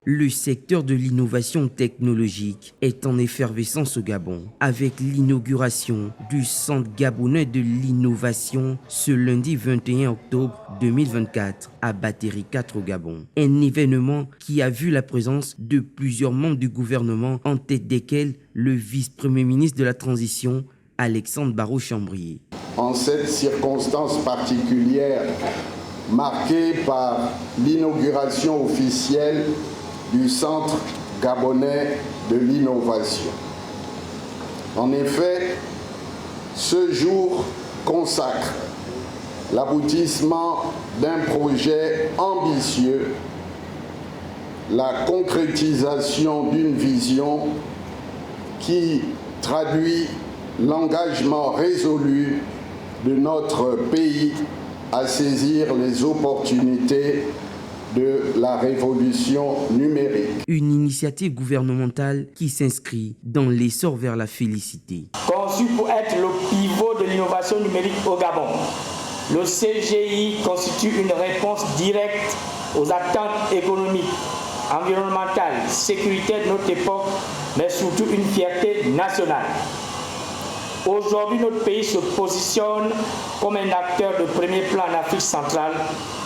Le secteur de l'innovation technologique est en effervescence au Gabon, avec l'inauguration du Centre gabonais de l'innovation ce lundi 21 octobre 2024 à Battery 4 au Gabon. Un événement qui a vu la présence de plusieurs membres du gouvernement, en tête desquels le vice-premier ministre de la transition, Alexandre Barrot-Chambrier. En cette circonstance particulière, marquée par l'inauguration officielle du Centre gabonais de l'innovation. En effet, ce jour consacre l'aboutissement d'un projet ambitieux, la concrétisation d'une vision qui traduit l'engagement résolu de notre pays à saisir les opportunités de la révolution numérique. Une initiative gouvernementale qui s'inscrit dans l'essor vers la félicité. Conçu pour être le pivot de l'innovation numérique au Gabon, le CGI constitue une réponse directe aux attentes économiques, environnementales, sécuritaires de notre époque, mais surtout une fierté nationale. Aujourd'hui, notre pays se positionne comme un acteur de premier plan en Afrique centrale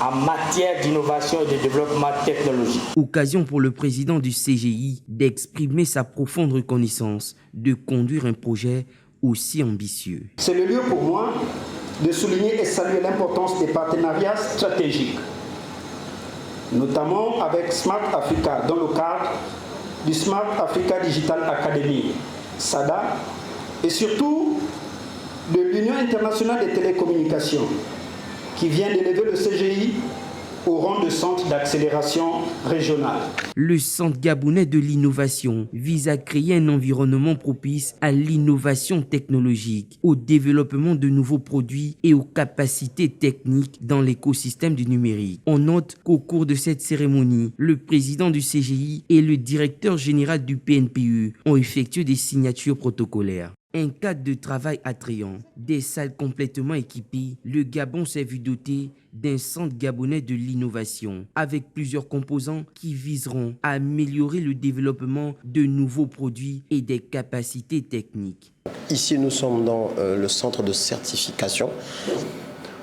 en matière d'innovation et de développement technologique. Occasion pour le président du CGI d'exprimer sa profonde reconnaissance de conduire un projet aussi ambitieux. C'est le lieu pour moi de souligner et saluer l'importance des partenariats stratégiques, notamment avec Smart Africa dans le cadre du Smart Africa Digital Academy, SADA, et surtout de l'Union internationale des télécommunications qui vient d'élever le CGI au rang de centre d'accélération régional. Le Centre gabonais de l'innovation vise à créer un environnement propice à l'innovation technologique, au développement de nouveaux produits et aux capacités techniques dans l'écosystème du numérique. On note qu'au cours de cette cérémonie, le président du CGI et le directeur général du PNPE ont effectué des signatures protocolaires. Un cadre de travail attrayant, des salles complètement équipées, le Gabon s'est vu doté d'un centre gabonais de l'innovation avec plusieurs composants qui viseront à améliorer le développement de nouveaux produits et des capacités techniques. Ici, nous sommes dans le centre de certification.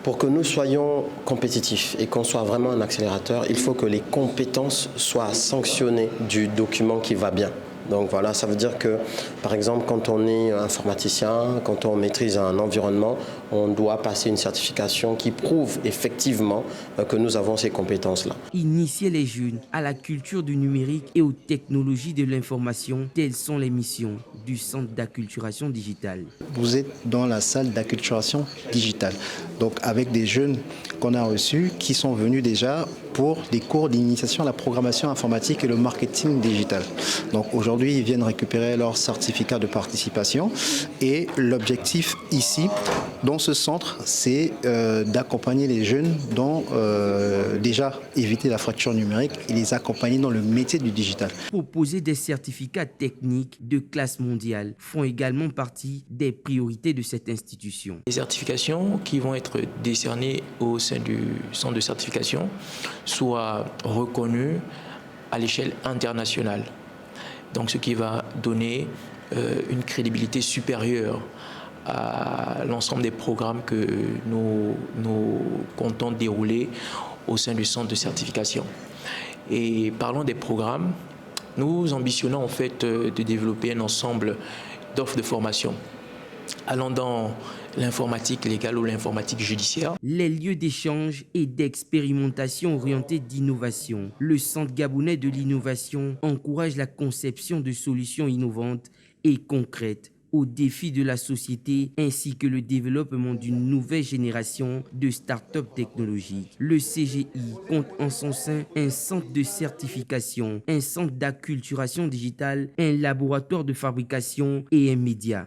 Pour que nous soyons compétitifs et qu'on soit vraiment un accélérateur, il faut que les compétences soient sanctionnées du document qui va bien. Donc voilà, ça veut dire que, par exemple, quand on est informaticien, quand on maîtrise un environnement, on doit passer une certification qui prouve effectivement que nous avons ces compétences-là. Initier les jeunes à la culture du numérique et aux technologies de l'information, telles sont les missions du Centre d'acculturation digitale. Vous êtes dans la salle d'acculturation digitale, donc avec des jeunes qu'on a reçus qui sont venus déjà pour des cours d'initiation à la programmation informatique et le marketing digital. Donc aujourd'hui, ils viennent récupérer leur certificat de participation et l'objectif ici, dans ce centre, c'est d'accompagner les jeunes dans déjà éviter la fracture numérique et les accompagner dans le métier du digital. Proposer des certificats techniques de classe mondiale font également partie des priorités de cette institution. Les certifications qui vont être décernées au sein du centre de certification soient reconnues à l'échelle internationale. Donc ce qui va donner une crédibilité supérieure à l'ensemble des programmes que nous comptons dérouler au sein du centre de certification. Et parlons des programmes, nous ambitionnons en fait de développer un ensemble d'offres de formation allant dans l'informatique légale ou l'informatique judiciaire. Les lieux d'échange et d'expérimentation orientés d'innovation. Le Centre gabonais de l'innovation encourage la conception de solutions innovantes et concrètes aux défis de la société ainsi que le développement d'une nouvelle génération de start-up technologiques. Le CGI compte en son sein un centre de certification, un centre d'acculturation digitale, un laboratoire de fabrication et un média.